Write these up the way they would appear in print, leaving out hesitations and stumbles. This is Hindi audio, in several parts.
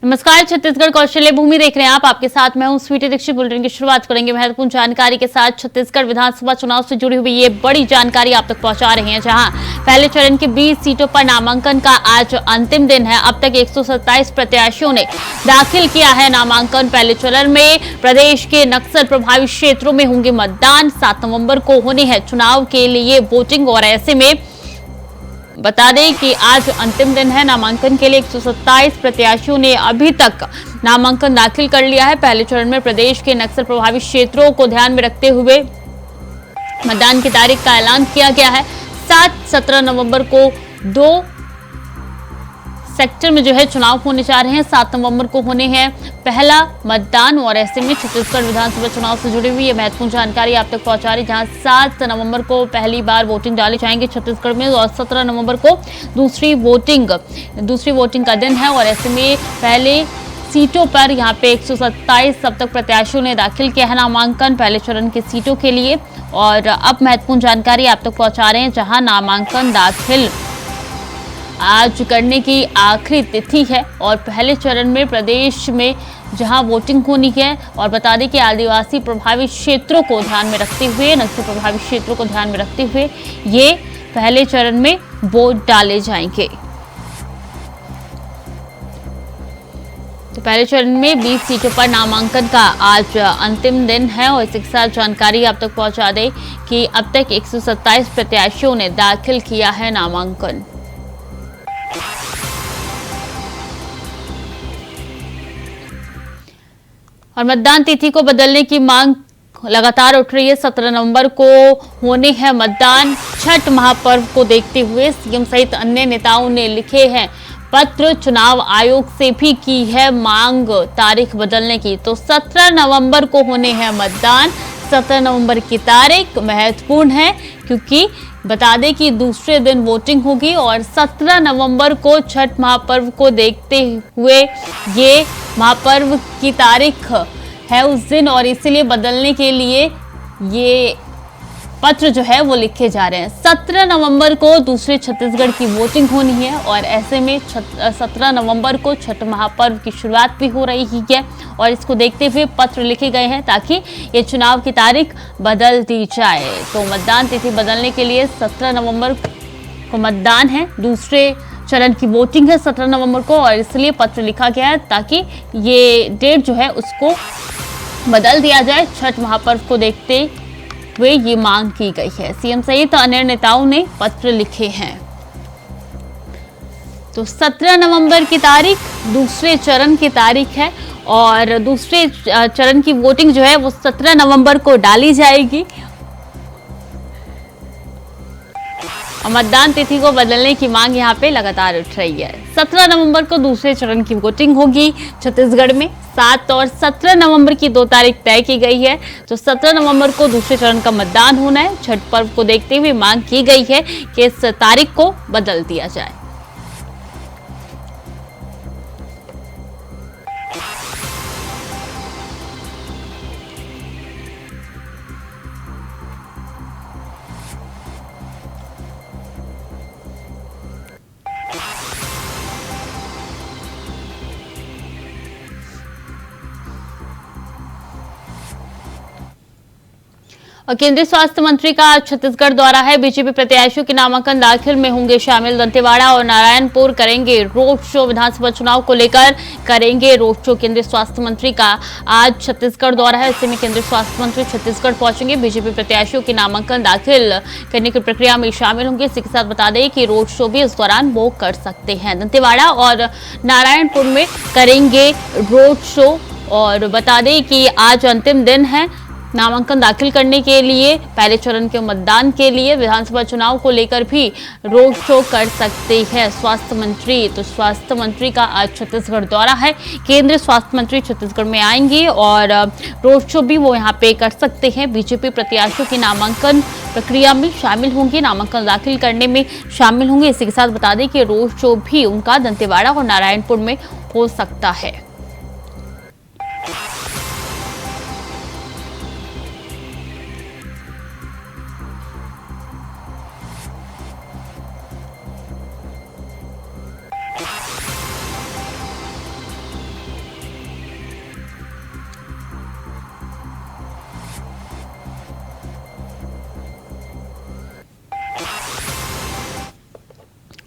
नमस्कार, छत्तीसगढ़ कौशल्य भूमि देख रहे हैं आप। आपके साथ मैं हूं स्वीटी दीक्षित। बुलेटिन की शुरुआत करेंगे महत्वपूर्ण जानकारी के साथ। छत्तीसगढ़ विधानसभा चुनाव से जुड़ी हुई ये बड़ी जानकारी आप तक पहुंचा रहे हैं, जहां पहले चरण की 20 सीटों पर नामांकन का आज अंतिम दिन है। अब तक 127 प्रत्याशियों ने दाखिल किया है नामांकन। पहले चरण में प्रदेश के नक्सल प्रभावित क्षेत्रों में होंगे मतदान। 7 नवंबर को होने हैं चुनाव के लिए वोटिंग, और ऐसे में बता दें कि आज अंतिम दिन है नामांकन के लिए। 127 प्रत्याशियों ने अभी तक नामांकन दाखिल कर लिया है। पहले चरण में प्रदेश के नक्सल प्रभावित क्षेत्रों को ध्यान में रखते हुए मतदान की तारीख का ऐलान किया गया है। 7-17 नवंबर को 2 सेक्टर में जो है चुनाव होने जा रहे हैं। 7 नवंबर को होने हैं पहला मतदान, और ऐसे में छत्तीसगढ़ विधानसभा चुनाव से जुड़ी हुई ये महत्वपूर्ण जानकारी आप तक पहुंचा रही, जहां 7 नवंबर को पहली बार वोटिंग डाली जाएंगे छत्तीसगढ़ में, और 17 नवंबर को दूसरी वोटिंग का दिन है। और ऐसे में पहले सीटों पर यहाँ पे 127 अब तक प्रत्याशियों ने दाखिल किया है नामांकन पहले चरण की सीटों के लिए। और अब महत्वपूर्ण जानकारी आप तक पहुंचा रहे हैं, जहां नामांकन दाखिल आज करने की आखिरी तिथि है। और पहले चरण में प्रदेश में जहां वोटिंग होनी है, और बता दें कि आदिवासी प्रभावित क्षेत्रों को ध्यान में रखते हुए, नक्सल प्रभावित क्षेत्रों को ध्यान में रखते हुए ये पहले चरण में वोट डाले जाएंगे। तो पहले चरण में 20 सीटों पर नामांकन का आज अंतिम दिन है। और इसी के साथ जानकारी आप तक पहुंचा दें कि अब तक 127 प्रत्याशियों ने दाखिल किया है नामांकन। और मतदान तिथि को बदलने की मांग लगातार उठ रही है। 17 नवंबर को होने हैं मतदान। छठ महापर्व को देखते हुए सीएम सहित अन्य नेताओं ने लिखे हैं पत्र, चुनाव आयोग से भी की है मांग तारीख बदलने की। तो 17 नवंबर को होने हैं मतदान। 17 नवंबर की तारीख महत्वपूर्ण है, क्योंकि बता दें कि दूसरे दिन वोटिंग होगी, और 17 नवंबर को छठ महापर्व को देखते हुए ये महापर्व की तारीख है उस दिन, और इसीलिए बदलने के लिए ये पत्र जो है वो लिखे जा रहे हैं। 17 नवंबर को दूसरे छत्तीसगढ़ की वोटिंग होनी है, और ऐसे में 17 नवंबर को छठ महापर्व की शुरुआत भी हो रही है, और इसको देखते हुए पत्र लिखे गए हैं ताकि ये चुनाव की तारीख बदल दी जाए। तो मतदान तिथि बदलने के लिए 17 नवंबर को मतदान है, दूसरे चरण की वोटिंग है 17 नवंबर को, और इसलिए पत्र लिखा गया है ताकि ये डेट जो है उसको बदल दिया जाए। छठ महापर्व को देखते हुए ये मांग की गई है। सीएम सहित अन्य नेताओं ने पत्र लिखे हैं। तो 17 नवंबर की तारीख दूसरे चरण की तारीख है, और दूसरे चरण की वोटिंग जो है वो 17 नवंबर को डाली जाएगी। और मतदान तिथि को बदलने की मांग यहाँ पे लगातार उठ रही है। 17 नवंबर को दूसरे चरण की वोटिंग होगी छत्तीसगढ़ में। 7 और 17 नवंबर की 2 तारीख तय की गई है। तो 17 नवंबर को दूसरे चरण का मतदान होना है। छठ पर्व को देखते हुए मांग की गई है कि इस तारीख को बदल दिया जाए। और केंद्रीय स्वास्थ्य मंत्री का छत्तीसगढ़ दौरा है। बीजेपी प्रत्याशियों के नामांकन दाखिल में होंगे शामिल। दंतेवाड़ा और नारायणपुर करेंगे रोड शो। विधानसभा चुनाव को लेकर करेंगे रोड शो। केंद्रीय स्वास्थ्य मंत्री का आज छत्तीसगढ़ दौरा है। ऐसे में केंद्रीय स्वास्थ्य मंत्री छत्तीसगढ़ पहुंचेंगे। बीजेपी प्रत्याशियों के नामांकन दाखिल करने की प्रक्रिया में शामिल होंगे। इसी के साथ बता दें कि रोड शो भी इस दौरान वो कर सकते हैं। दंतेवाड़ा और नारायणपुर में करेंगे रोड शो। और बता दें कि आज अंतिम दिन है नामांकन दाखिल करने के लिए। पहले चरण के मतदान के लिए विधानसभा चुनाव को लेकर भी रोड शो कर सकते हैं स्वास्थ्य मंत्री। तो स्वास्थ्य मंत्री का आज छत्तीसगढ़ दौरा है। केंद्रीय स्वास्थ्य मंत्री छत्तीसगढ़ में आएंगे और रोड शो भी वो यहाँ पे कर सकते हैं। बीजेपी प्रत्याशियों की नामांकन प्रक्रिया में शामिल होंगे, नामांकन दाखिल करने में शामिल होंगे। इसी के साथ बता दें कि रोड शो भी उनका दंतेवाड़ा और नारायणपुर में हो सकता है।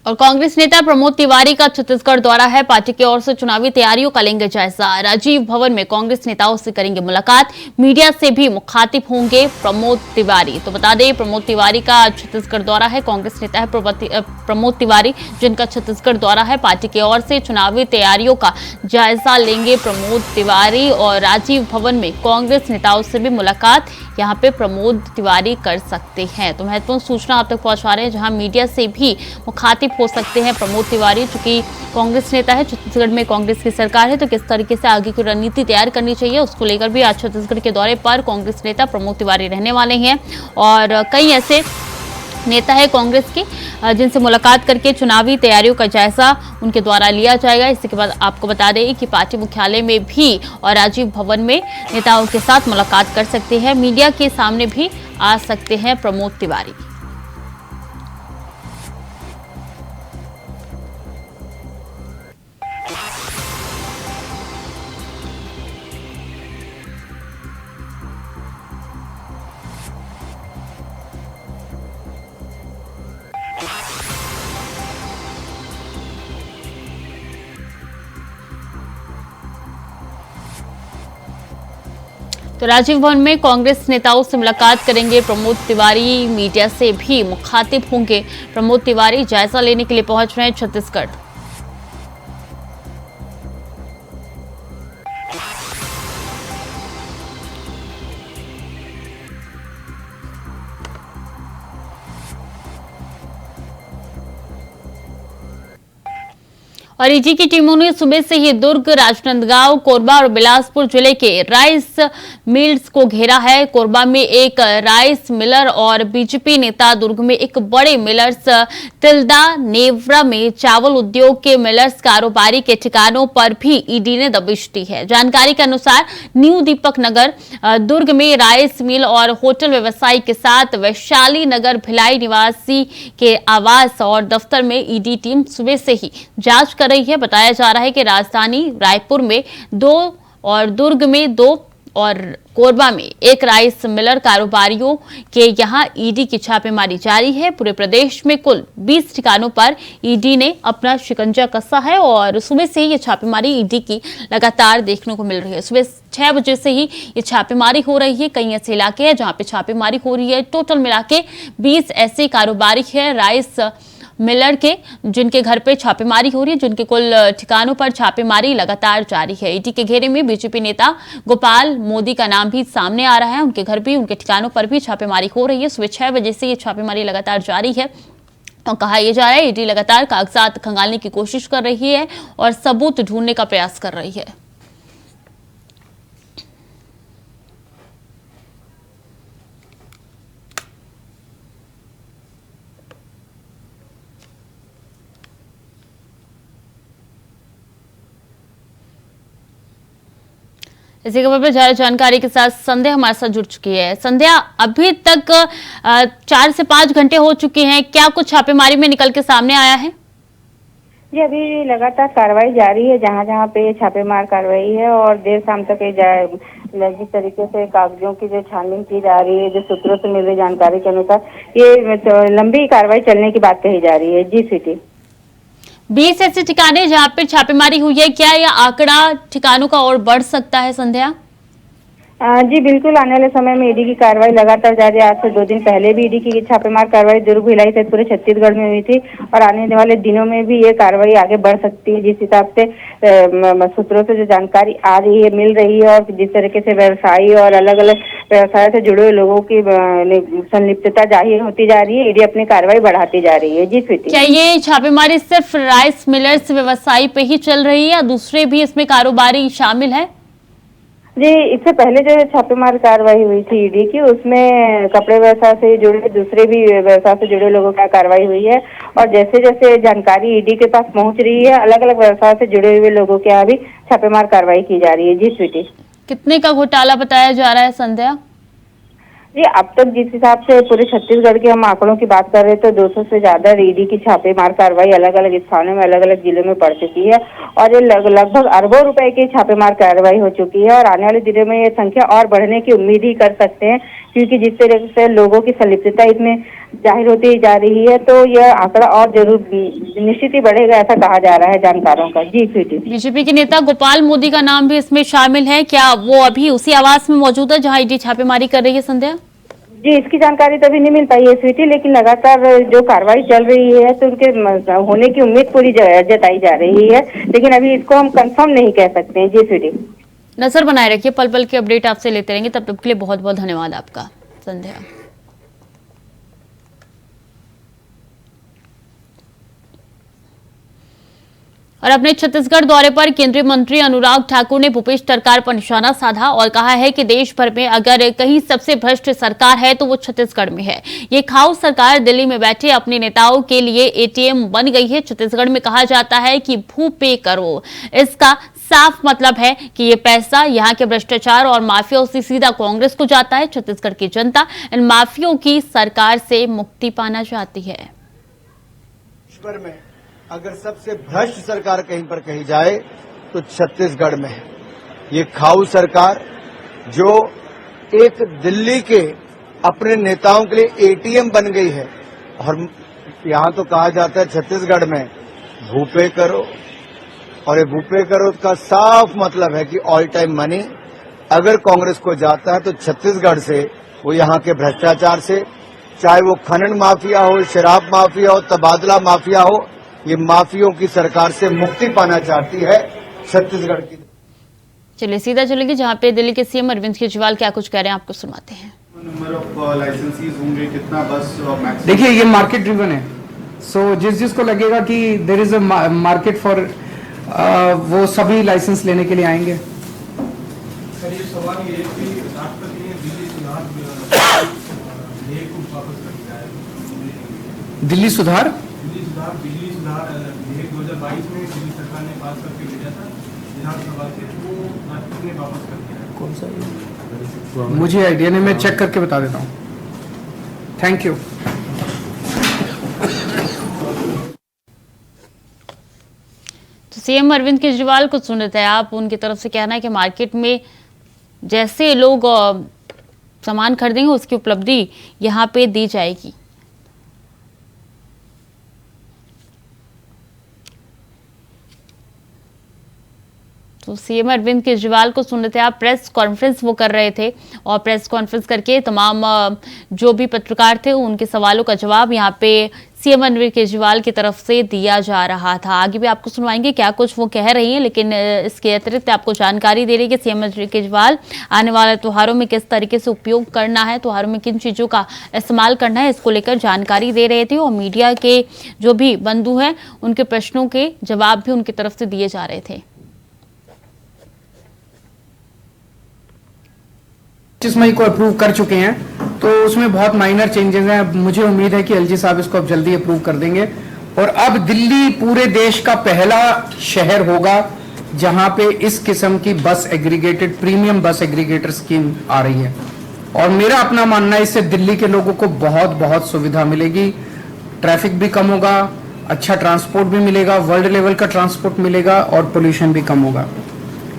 और कांग्रेस नेता प्रमोद तिवारी का छत्तीसगढ़ दौरा है। पार्टी की ओर से चुनावी तैयारियों का लेंगे जायजा। राजीव भवन में कांग्रेस नेताओं से करेंगे मुलाकात। मीडिया से भी मुखातिब होंगे प्रमोद तिवारी। तो बता दें, प्रमोद तिवारी का छत्तीसगढ़ दौरा है। कांग्रेस नेता है प्रमोद तिवारी, जिनका छत्तीसगढ़ दौरा है। पार्टी की ओर से चुनावी तैयारियों का जायजा लेंगे प्रमोद तिवारी और राजीव भवन में कांग्रेस नेताओं से भी मुलाकात यहां पे प्रमोद तिवारी कर सकते हैं। तो महत्वपूर्ण सूचना आप तक पहुंचा रहे हैं, जहां मीडिया से भी मुखातिब हो सकते हैं प्रमोद तिवारी। चूंकि कांग्रेस नेता है, छत्तीसगढ़ में कांग्रेस की सरकार है, तो किस तरीके से आगे की रणनीति तैयार करनी चाहिए उसको लेकर भी आज छत्तीसगढ़ के दौरे पर कांग्रेस नेता प्रमोद तिवारी रहने वाले हैं। और कई ऐसे नेता है कांग्रेस के जिनसे मुलाकात करके चुनावी तैयारियों का जायजा उनके द्वारा लिया जाएगा। इसके बाद आपको बता दें कि पार्टी मुख्यालय में भी और राजीव भवन में नेताओं के साथ मुलाकात कर सकते हैं। मीडिया के सामने भी आ सकते हैं प्रमोद तिवारी। तो राजीव भवन में कांग्रेस नेताओं से मुलाकात करेंगे प्रमोद तिवारी। मीडिया से भी मुखातिब होंगे प्रमोद तिवारी। जायजा लेने के लिए पहुंच रहे हैं छत्तीसगढ़। और ईडी की टीमों ने सुबह से ही दुर्ग, राजनांदगांव, कोरबा और बिलासपुर जिले के राइस मिल्स को घेरा है। कोरबा में एक राइस मिलर और बीजेपी नेता, दुर्ग में एक बड़े मिलर्स, तिल्दा नेवरा में चावल उद्योग के मिलर्स कारोबारी के ठिकानों पर भी ईडी ने दबिश दी है। जानकारी के अनुसार न्यू दीपक नगर, दुर्ग में राइस मिल और होटल व्यवसायी के साथ वैशाली नगर भिलाई निवासी के आवास और दफ्तर में ईडी टीम सुबह से ही जांच कर रही है। बताया जा रहा है कि राजधानी रायपुर में 2 और दुर्ग में 2 और कोरबा में एक राइस मिलर कारोबारियों के यहां ईडी की छापेमारी जारी है। पूरे प्रदेश में कुल 20 ठिकानों पर ईडी ने अपना शिकंजा कसा है और सुबह से ही ये छापेमारी ईडी की लगातार देखने को मिल रही है। सुबह 6 बजे से ही ये छापेमारी हो रही है। कई ऐसे इलाके हैं जहां पे छापेमारी हो रही है। टोटल मिला के 20 ऐसे कारोबारी है राइस मिलर के, जिनके घर पे छापेमारी हो रही है, जिनके कुल ठिकानों पर छापेमारी लगातार जारी है। ईडी के घेरे में बीजेपी नेता गोपाल मोदी का नाम भी सामने आ रहा है। उनके घर भी, उनके ठिकानों पर भी छापेमारी हो रही है। सुबह 6 बजे से ये छापेमारी लगातार जारी है और कहा यह जा रहा है ईडी लगातार कागजात खंगालने की कोशिश कर रही है और सबूत ढूंढने का प्रयास कर रही है। इसी खबर पर ज्यादा जानकारी के साथ संध्या हमारे साथ जुड़ चुकी है। संध्या, अभी तक 4 से 5 घंटे हो चुके हैं, क्या कुछ छापेमारी में निकल के सामने आया है? जी, अभी लगातार कार्रवाई जारी है जहां जहां पे छापेमार कार्रवाई है और देर शाम तक जिस तरीके से कागजों की जो छानबीन की जा रही है, जो सूत्रों से मिल रही जानकारी के अनुसार ये तो लंबी कार्रवाई चलने की बात कही जा रही है। जी स्वीटी, 20 ऐसे ठिकाने जहां पर छापेमारी हुई है, क्या यह आंकड़ा ठिकानों का और बढ़ सकता है संध्या? जी बिल्कुल, आने वाले समय में ईडी की कार्रवाई लगातार जारी है। आज से 2 दिन पहले भी ईडी की छापेमार कार्रवाई दुर्ग, भिलाई सहित पूरे छत्तीसगढ़ में हुई थी और आने वाले दिनों में भी ये कार्रवाई आगे बढ़ सकती है। जिस हिसाब से सूत्रों से जो जानकारी आ रही है, मिल रही है और जिस तरीके से व्यवसायी और अलग अलग व्यवसाय से जुड़े हुए लोगों की संलिप्तता जाहिर होती जा रही है, ईडी अपनी कार्रवाई बढ़ाती जा रही है। जी स्वीटी, क्या ये छापेमारी सिर्फ राइस मिलर्स व्यवसायी पे ही चल रही है या दूसरे भी इसमें कारोबारी शामिल है? जी, इससे पहले जो छापेमार कार्रवाई हुई थी ईडी की, उसमें कपड़े व्यवसाय से जुड़े दूसरे भी व्यवसाय से जुड़े लोगों का कार्रवाई हुई है और जैसे जैसे जानकारी ईडी के पास पहुंच रही है, अलग अलग व्यवसाय से जुड़े हुए लोगों के यहाँ भी छापेमार कार्रवाई की जा रही है। जी स्वीटी, कितने का घोटाला बताया जा रहा है संध्या? जी अब तक जिस हिसाब से पूरे छत्तीसगढ़ के हम आंकड़ों की बात कर रहे हैं तो 200 से ज्यादा ईडी की छापेमार कार्रवाई अलग अलग स्थानों में अलग अलग जिलों में पड़ चुकी है और ये लगभग अरबों रुपए की छापेमार कार्रवाई हो चुकी है और आने वाले दिनों में ये संख्या और बढ़ने की उम्मीद ही कर सकते हैं क्योंकि जिस तरह से लोगों की संलिप्तता इसमें जाहिर होती जा रही है तो यह आंकड़ा और जरूर निश्चित ही बढ़ेगा ऐसा कहा जा रहा है जानकारों का। जी स्वीटी। बीजेपी के नेता गोपाल मोदी का नाम भी इसमें शामिल है, क्या वो अभी उसी आवास में मौजूद है जहां ईडी छापेमारी कर रही है संध्या? जी इसकी जानकारी तो अभी नहीं मिल पाई है स्वीटी, लेकिन लगातार जो कार्रवाई चल रही है तो उनके होने की उम्मीद पूरी जताई जा रही है, लेकिन अभी इसको हम कंफर्म नहीं कह सकते हैं। जी स्वीटी। नजर बनाए रखिए, पल पल की अपडेट आपसे लेते रहेंगे, तब तक के लिए बहुत बहुत धन्यवाद आपका संध्या। और अपने छत्तीसगढ़ दौरे पर केंद्रीय मंत्री अनुराग ठाकुर ने भूपेश सरकार पर निशाना साधा और कहा है कि देश भर में अगर कहीं सबसे भ्रष्ट सरकार है तो वो छत्तीसगढ़ में है। ये खाऊ सरकार दिल्ली में बैठे अपने नेताओं के लिए एटीएम बन गई है। छत्तीसगढ़ में कहा जाता है कि भू पे करो, इसका साफ मतलब है कि ये पैसा यहाँ के भ्रष्टाचार और माफियाओं से सीधा कांग्रेस को जाता है। छत्तीसगढ़ की जनता इन माफियाओं की सरकार से मुक्ति पाना चाहती है। देश में अगर सबसे भ्रष्ट सरकार कहीं पर कही जाए तो छत्तीसगढ़ में है। ये खाऊ सरकार जो एक दिल्ली के अपने नेताओं के लिए एटीएम बन गई है और यहां तो कहा जाता है छत्तीसगढ़ में भूपे करो, और ये भूपे करो का साफ मतलब है कि ऑल टाइम मनी अगर कांग्रेस को जाता है तो छत्तीसगढ़ से, वो यहां के भ्रष्टाचार से, चाहे वो खनन माफिया हो, शराब माफिया हो, तबादला माफिया हो, ये माफियों की सरकार से मुक्ति पाना चाहती है छत्तीसगढ़ की। चलिए सीधा चलेंगे जहां पे दिल्ली के सीएम अरविंद केजरीवाल क्या कुछ कह रहे हैं आपको सुनाते हैं। नंबर ऑफ लाइसेंसीज होंगे, कितना बस मैक्सिमम? देखिए ये मार्केट ड्रिवन है, सो जिसको लगेगा कि there is a market for वो सभी लाइसेंस लेने के लिए आएंगे। सर ये सवाल ये है कि राष्ट्रपति ने दिल्ली सुधार विधेयक को वापस कर दिया है। दिल्ली सुधार विधेयक 2022 में दिल्ली सरकार ने पास करके भेजा था विधानसभा से, वो राष्ट्रपति ने वापस कर दिया है। कौन सा? मुझे आइडिया नहीं, मैं चेक करके बता देता हूँ। Thank you. तो सीएम अरविंद केजरीवाल को सुन रहे थे आप, उनकी तरफ से कहना है कि मार्केट में जैसे लोग सामान खरीदेंगे उसकी उपलब्धि यहाँ पे दी जाएगी। तो सीएम अरविंद केजरीवाल को सुन रहे थे आप, प्रेस कॉन्फ्रेंस वो कर रहे थे और प्रेस कॉन्फ्रेंस करके तमाम जो भी पत्रकार थे उनके सवालों का जवाब यहाँ पे सीएम अरविंद केजरीवाल की तरफ से दिया जा रहा था। आगे भी आपको सुनवाएंगे क्या कुछ वो कह रही हैं, लेकिन इसके अतिरिक्त आपको जानकारी दे रही है कि सीएम अरविंद केजरीवाल आने वाले त्योहारों में किस तरीके से उपयोग करना है, त्योहारों में किन चीज़ों का इस्तेमाल करना है, इसको लेकर जानकारी दे रहे थे और मीडिया के जो भी बंधु हैं उनके प्रश्नों के जवाब भी उनकी तरफ से दिए जा रहे थे। 25 मई को अप्रूव कर चुके हैं, तो उसमें बहुत माइनर चेंजेस हैं। मुझे उम्मीद है कि एलजी साहब इसको अब जल्दी अप्रूव कर देंगे और अब दिल्ली पूरे देश का पहला शहर होगा जहां पे इस किस्म की बस एग्रीगेटेड प्रीमियम बस एग्रीगेटर स्कीम आ रही है। और मेरा अपना मानना है इससे दिल्ली के लोगों को बहुत बहुत सुविधा मिलेगी, ट्रैफिक भी कम होगा, अच्छा ट्रांसपोर्ट भी मिलेगा, वर्ल्ड लेवल का ट्रांसपोर्ट मिलेगा और पोल्यूशन भी कम होगा।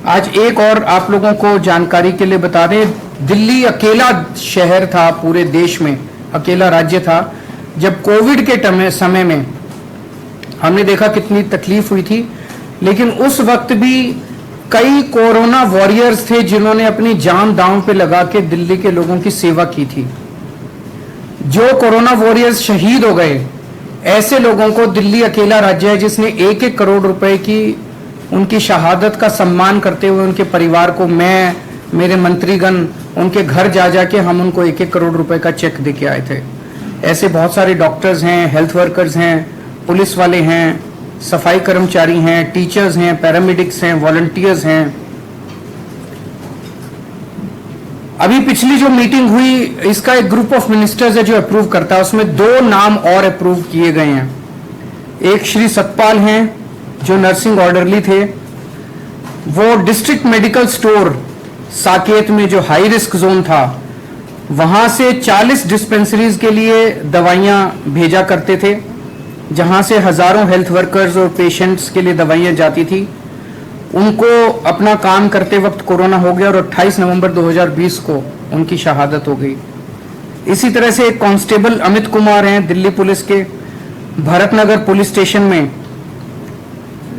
आज एक और आप लोगों को जानकारी के लिए बता दें, दिल्ली अकेला शहर था पूरे देश में, अकेला राज्य था जब कोविड के समय में हमने देखा कितनी तकलीफ हुई थी, लेकिन उस वक्त भी कई कोरोना वॉरियर्स थे जिन्होंने अपनी जान दांव पे लगा के दिल्ली के लोगों की सेवा की थी। जो कोरोना वॉरियर्स शहीद हो गए, ऐसे लोगों को दिल्ली अकेला राज्य है जिसने 1-1 करोड़ रुपए की उनकी शहादत का सम्मान करते हुए उनके परिवार को, मैं, मेरे मंत्रीगण, उनके घर जा जाके हम उनको 1-1 करोड़ रुपए का चेक देके आए थे। ऐसे बहुत सारे डॉक्टर्स हैं, हेल्थ वर्कर्स हैं, पुलिस वाले हैं, सफाई कर्मचारी हैं, टीचर्स हैं, पैरामेडिक्स हैं, वॉलंटियर्स हैं। अभी पिछली जो मीटिंग हुई, इसका एक ग्रुप ऑफ मिनिस्टर्स है जो अप्रूव करता है, उसमें 2 नाम और अप्रूव किए गए हैं। एक श्री सतपाल हैं जो नर्सिंग ऑर्डरली थे, वो डिस्ट्रिक्ट मेडिकल स्टोर साकेत में जो हाई रिस्क जोन था वहां से 40 डिस्पेंसरीज के लिए दवाइयां भेजा करते थे, जहां से हजारों हेल्थ वर्कर्स और पेशेंट्स के लिए दवाइयां जाती थी। उनको अपना काम करते वक्त कोरोना हो गया और 28 नवंबर 2020 को उनकी शहादत हो गई। इसी तरह से एक कांस्टेबल अमित कुमार हैं दिल्ली पुलिस के, भरतनगर पुलिस स्टेशन में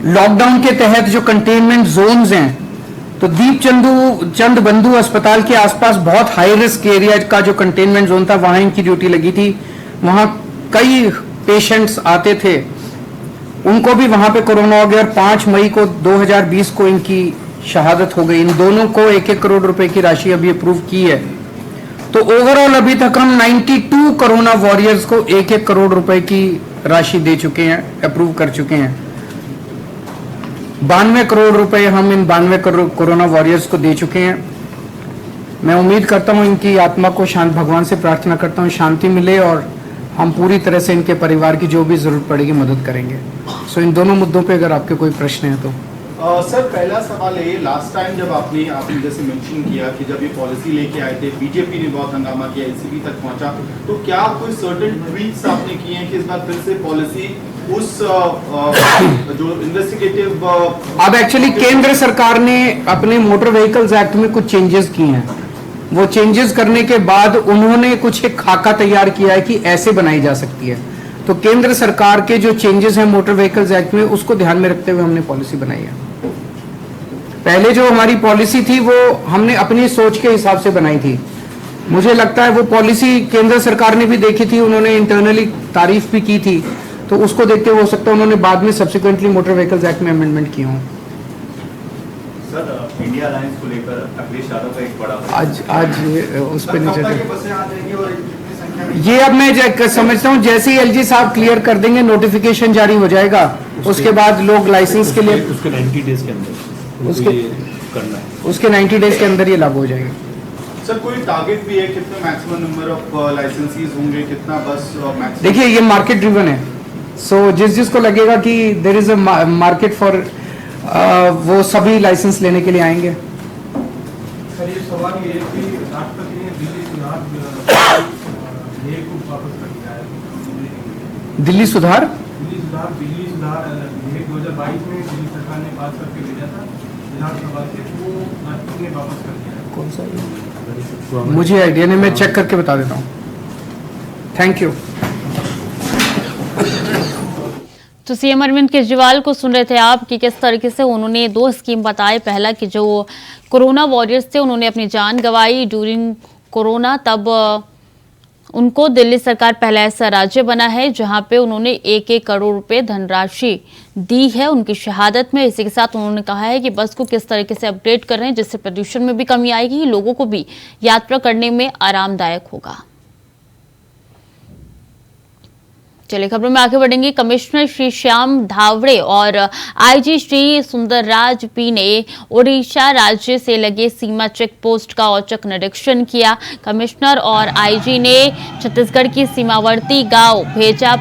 लॉकडाउन के तहत जो कंटेनमेंट जोन्स हैं, तो दीप चंद बंधु अस्पताल के आसपास बहुत हाई रिस्क एरिया का जो कंटेनमेंट जोन था, वहां इनकी ड्यूटी लगी थी। वहां कई पेशेंट्स आते थे, उनको भी वहां पे कोरोना हो गया और 5 मई को 2020 को इनकी शहादत हो गई। इन दोनों को 1-1 करोड़ रुपए की राशि अभी अप्रूव की है। तो ओवरऑल अभी तक हम 92 कोरोना वॉरियर्स को 1-1 करोड़ रुपए की राशि दे चुके हैं, अप्रूव कर चुके हैं। 92 करोड़ रुपए हम इन 92 करोड़ कोरोना वॉरियर्स को दे चुके हैं। मैं उम्मीद करता हूं इनकी आत्मा को शांत, भगवान से प्रार्थना करता हूं शांति मिले और हम पूरी तरह से इनके परिवार की जो भी जरूरत पड़ेगी मदद करेंगे। सो इन दोनों मुद्दों पे अगर आपके कोई प्रश्न है तो। सर, पहला सवाल है, लास्ट टाइम जब आपने जैसे मेंशन किया कि जब ये पॉलिसी लेके आए थे, बीजेपी ने बहुत हंगामा किया, एसीबी तक पहुंचा, तो क्या कोई सर्टेन ट्वीट्स आपने किए हैं कि इस बार फिर से पॉलिसी उस जो इन्वेस्टिगेटिव अब एक्चुअली केंद्र सरकार ने अपने मोटर व्हीकल्स एक्ट में कुछ चेंजेस किए हैं। वो चेंजेस करने के बाद उन्होंने कुछ एक खाका तैयार किया है कि ऐसे बनाई जा सकती है। तो केंद्र सरकार के जो चेंजेस हैं मोटर व्हीकल्स एक्ट में, उसको ध्यान में रखते हुए हमने पॉलिसी बनाई है। पहले जो हमारी पॉलिसी थी वो हमने अपनी सोच के हिसाब से बनाई थी। मुझे लगता है वो पॉलिसी केंद्र सरकार ने भी देखी थी, उन्होंने इंटरनली तारीफ भी की थी, तो उसको देखते हुए हो सकता है उन्होंने बाद में सब्सिक्वेंटली मोटर व्हीकल्स एक्ट में अमेंडमेंट किए हों। सर, इंडिया अलायंस को लेकर अखिलेश यादव का एक बड़ा आज उस पर ये अब मैं समझता हूँ जैसे ही एलजी साहब क्लियर कर देंगे, नोटिफिकेशन जारी हो जाएगा, उसके बाद लोग लाइसेंस के लिए उसके 90 डेज के अंदर उसके करना है, उसके 90 डेज के अंदर ये लागू हो जाएगा। सर, कोई टारगेट भी है, कितने मैक्सिमम नंबर ऑफ लाइसेंसीज होंगे, कितना बस मैक्सिमम? देखिए ये मार्केट ड्रिवन है, सो जिसको लगेगा कि there is a market for वो सभी लाइसेंस लेने के लिए आएंगे। सर, ये सवाल ये है कि राष्ट्रपति ने दिल्ली सुधार विधेयक को वापस कर दिया है। दिल्ली सुधार विधेयक 2022 में दिल्ली सरकार ने पास करके भेजा था विधानसभा से, वो राष्ट्रपति ने वापस कर दिया है। कौन सा? मुझे आइडिया नहीं, मैं चेक करके बता देता हूँ। Thank you. तो सीएम अरविंद केजरीवाल को सुन रहे थे आप कि किस तरीके से उन्होंने 2 स्कीम बताए। पहला कि जो कोरोना वॉरियर्स थे उन्होंने अपनी जान गंवाई ड्यूरिंग कोरोना, तब उनको दिल्ली सरकार पहला ऐसा राज्य बना है जहां पे उन्होंने 1-1 करोड़ रुपए धनराशि दी है उनकी शहादत में। इसी के साथ उन्होंने कहा है कि बस को किस तरीके से अपग्रेड कर रहे हैं जिससे प्रदूषण में भी कमी आएगी, लोगों को भी यात्रा करने में आरामदायक होगा। चलिए खबरों में आगे बढ़ेंगे। कमिश्नर श्री श्याम धावड़े और आईजी श्री सुंदरराज पी ने ओडिशा राज्य से लगे सीमा चेक पोस्ट का औचक निरीक्षण किया। कमिश्नर और आईजी ने छत्तीसगढ़ की सीमावर्ती गांव भेजा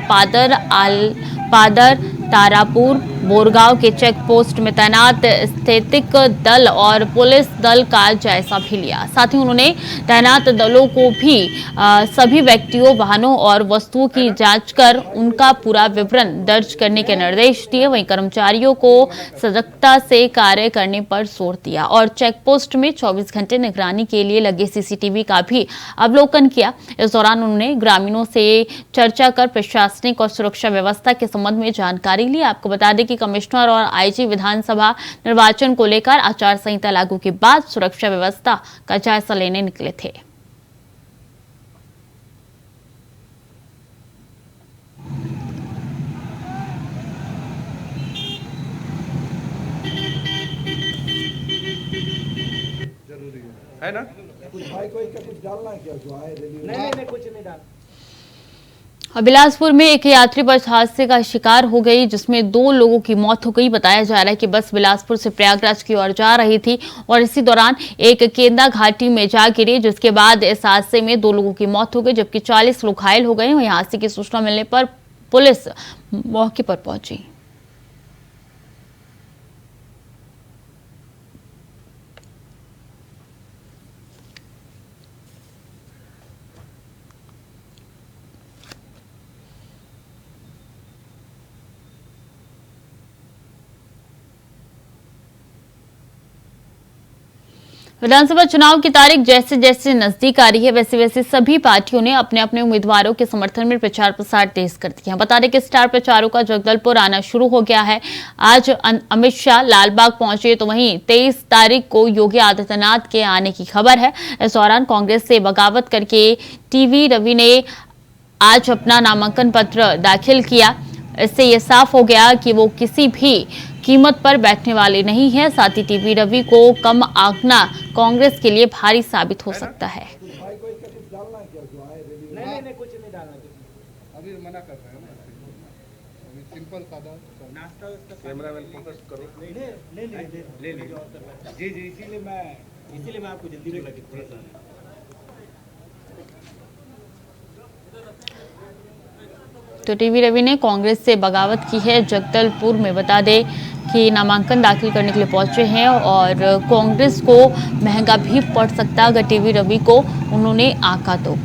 पादर तारापुर बोरगांव के चेक पोस्ट में तैनात स्थैतिक दल और पुलिस दल का जायजा भी लिया। साथ ही उन्होंने तैनात दलों को भी सभी व्यक्तियों, वाहनों और वस्तुओं की जांच कर उनका पूरा विवरण दर्ज करने के निर्देश दिए। वहीं कर्मचारियों को सजगता से कार्य करने पर जोर दिया और चेक पोस्ट में 24 घंटे निगरानी के लिए लगे सीसीटीवी का भी अवलोकन किया। इस दौरान उन्होंने ग्रामीणों से चर्चा कर प्रशासनिक और सुरक्षा व्यवस्था के संबंध में जानकारी ली। आपको बता दें कि कमिश्नर और आईजी विधानसभा निर्वाचन को लेकर आचार संहिता लागू के बाद सुरक्षा व्यवस्था का जायजा लेने निकले थे। है ना? बिलासपुर में एक यात्री बस हादसे का शिकार हो गई जिसमें 2 लोगों की मौत हो गई। बताया जा रहा है कि बस बिलासपुर से प्रयागराज की ओर जा रही थी और इसी दौरान एक केंदा घाटी में जा गिरी, जिसके बाद इस हादसे में 2 लोगों की मौत हो गई जबकि 40 लोग घायल हो गए। वहीं हादसे की सूचना मिलने पर पुलिस मौके पर पहुंची। विधानसभा चुनाव की तारीख जैसे जैसे नजदीक आ रही है वैसे वैसे सभी पार्टियों ने अपने अपने उम्मीदवारों के समर्थन में प्रचार प्रसार तेज कर दिया है। बता दें कि स्टार प्रचारों का जगदलपुर आना शुरू हो गया है। आज अमित शाह लालबाग पहुंचे तो वहीं 23 तारीख को योगी आदित्यनाथ के आने की खबर है। इस दौरान कांग्रेस से बगावत करके टीवी रवि ने आज अपना नामांकन पत्र दाखिल किया। इससे यह साफ हो गया कि वो किसी भी कीमत पर बैठने वाले नहीं है। साथ ही टीवी रवि को कम आंकना कांग्रेस के लिए भारी साबित हो सकता है। नहीं कुछ नहीं डालना, अभी मना कर रहे हैं ना, अभी सिंपल सादा नाश्ता कैमरामैन फोकस करो। ले जी इसीलिए मैं आपको जल्दी बोला कि थोड़ा सा तो टीवी रवि ने कांग्रेस से बगावत की है। जगदलपुर में बता दें कि नामांकन दाखिल करने के लिए पहुंचे हैं और कांग्रेस को महंगा भी पड़ सकता अगर टीवी रवि को उन्होंने आंका तो।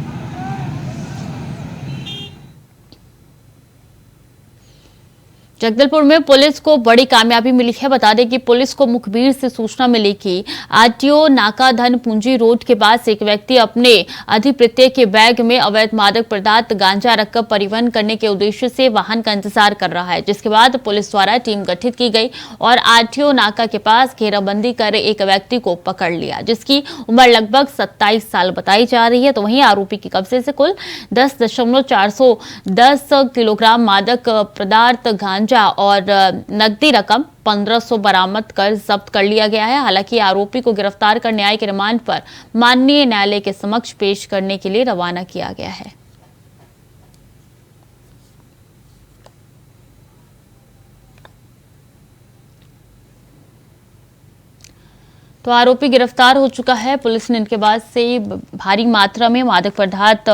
जगदलपुर में पुलिस को बड़ी कामयाबी मिली है। बता दें कि पुलिस को मुखबिर से सूचना मिली कि आरटीओ नाका धन पूंजी रोड के पास एक व्यक्ति अपने अधिप्रत्यय के बैग में अवैध मादक पदार्थ गांजा रखकर परिवहन करने के उद्देश्य से वाहन का इंतजार कर रहा है, जिसके बाद पुलिस द्वारा टीम गठित की गई और आरटीओ नाका के पास घेराबंदी कर एक व्यक्ति को पकड़ लिया, जिसकी उम्र लगभग 27 साल बताई जा रही है। तो वहीं आरोपी के कब्जे से कुल 10.410 किलोग्राम मादक पदार्थ गांजा और नकदी रकम 1500 बरामद कर जब्त कर लिया गया है। हालांकि आरोपी को गिरफ्तार कर न्यायिक रिमांड पर माननीय न्यायालय के समक्ष पेश करने के लिए रवाना किया गया है। तो आरोपी गिरफ्तार हो चुका है। पुलिस ने इनके पास से भारी मात्रा में मादक पदार्थ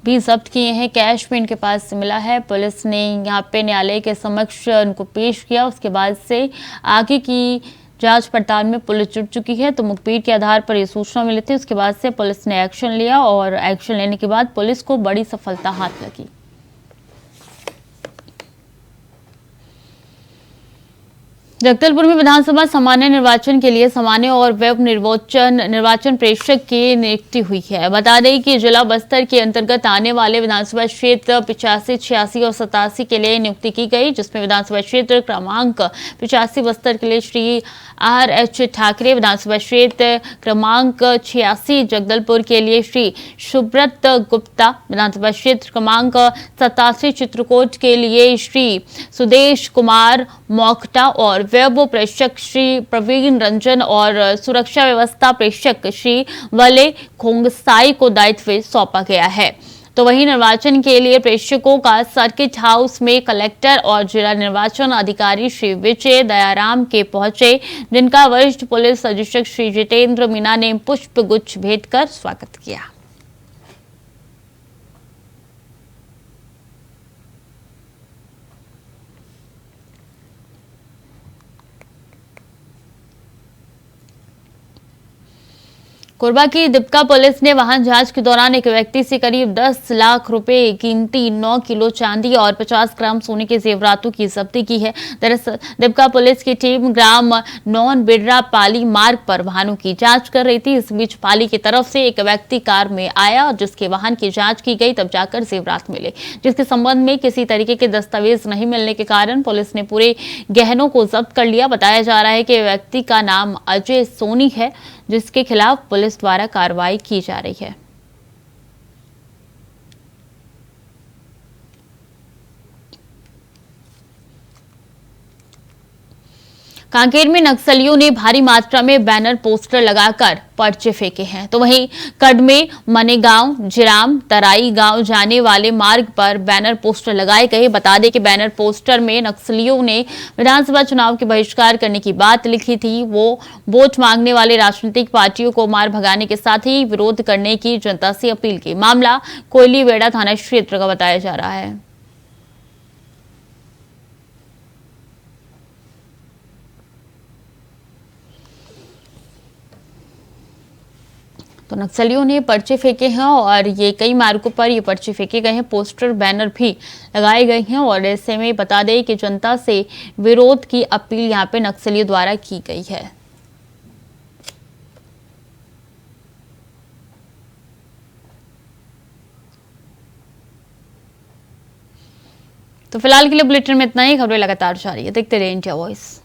भी जब्त किए हैं। कैश भी इनके पास से मिला है। पुलिस ने यहाँ पे न्यायालय के समक्ष इनको पेश किया। उसके बाद से आगे की जांच पड़ताल में पुलिस जुट चुकी है। तो मुखबिर के आधार पर ये सूचना मिली थी। उसके बाद से पुलिस ने एक्शन लिया और एक्शन लेने के बाद पुलिस को बड़ी सफलता हाथ लगी। जगदलपुर में विधानसभा सामान्य निर्वाचन के लिए सामान्य और वेब निर्वाचन प्रेक्षक की नियुक्ति हुई है। बता दें कि जिला बस्तर के अंतर्गत आने वाले विधानसभा क्षेत्र 85, 86 और 87 के लिए नियुक्ति की गई, जिसमें विधानसभा क्षेत्र क्रमांक 85 बस्तर के लिए श्री RH ठाकरे, विधानसभा क्षेत्र क्रमांक 86 जगदलपुर के लिए श्री सुब्रत गुप्ता, विधानसभा क्षेत्र क्रमांक 87 चित्रकूट के लिए श्री सुदेश कुमार मोखटा और वेब प्रेक्षक श्री प्रवीण रंजन और सुरक्षा व्यवस्था प्रेक्षक श्री वले खोंगसाई को दायित्व सौंपा गया है। तो वहीं निर्वाचन के लिए प्रेक्षकों का सर्किट हाउस में कलेक्टर और जिला निर्वाचन अधिकारी श्री विजय दयाराम के पहुंचे, जिनका वरिष्ठ पुलिस अधीक्षक श्री जितेंद्र मीना ने पुष्प गुच्छ भेंट कर स्वागत किया। कोरबा की दीपका पुलिस ने वाहन जांच के दौरान एक व्यक्ति से करीब 10 लाख रुपए कीमती 9 किलो चांदी और 50 ग्राम सोने के जेवरातों की जब्ती की है। दरअसल दीपका पुलिस की टीम ग्राम नौन बिडरा पाली मार्ग पर वाहनों की जांच कर रही थी। इस बीच पाली की तरफ से एक व्यक्ति कार में आया और जिसके वाहन की जांच की गई, तब जाकर जेवरात मिले, जिसके संबंध में किसी तरीके के दस्तावेज नहीं मिलने के कारण पुलिस ने पूरे गहनों को जब्त कर लिया। बताया जा रहा है कि व्यक्ति का नाम अजय सोनी है, जिसके खिलाफ पुलिस द्वारा कार्रवाई की जा रही है। कांकेर में नक्सलियों ने भारी मात्रा में बैनर पोस्टर लगाकर पर्चे फेंके हैं। तो वहीं कड़मे मनेगांव जिराम तराई गांव जाने वाले मार्ग पर बैनर पोस्टर लगाए गए। बता दें कि बैनर पोस्टर में नक्सलियों ने विधानसभा चुनाव के बहिष्कार करने की बात लिखी थी। वो वोट मांगने वाले राजनीतिक पार्टियों को मार भगाने के साथ ही विरोध करने की जनता से अपील की। मामला कोयलीवेड़ा थाना क्षेत्र का बताया जा रहा है। तो नक्सलियों ने पर्चे फेंके हैं और ये कई मार्गों पर ये पर्चे फेंके गए हैं, पोस्टर बैनर भी लगाए गए हैं और ऐसे में बता दें कि जनता से विरोध की अपील यहाँ पे नक्सलियों द्वारा की गई है। तो फिलहाल के लिए बुलेटिन में इतना ही। खबरें लगातार जारी है, देखते रहिए इंडिया वॉइस।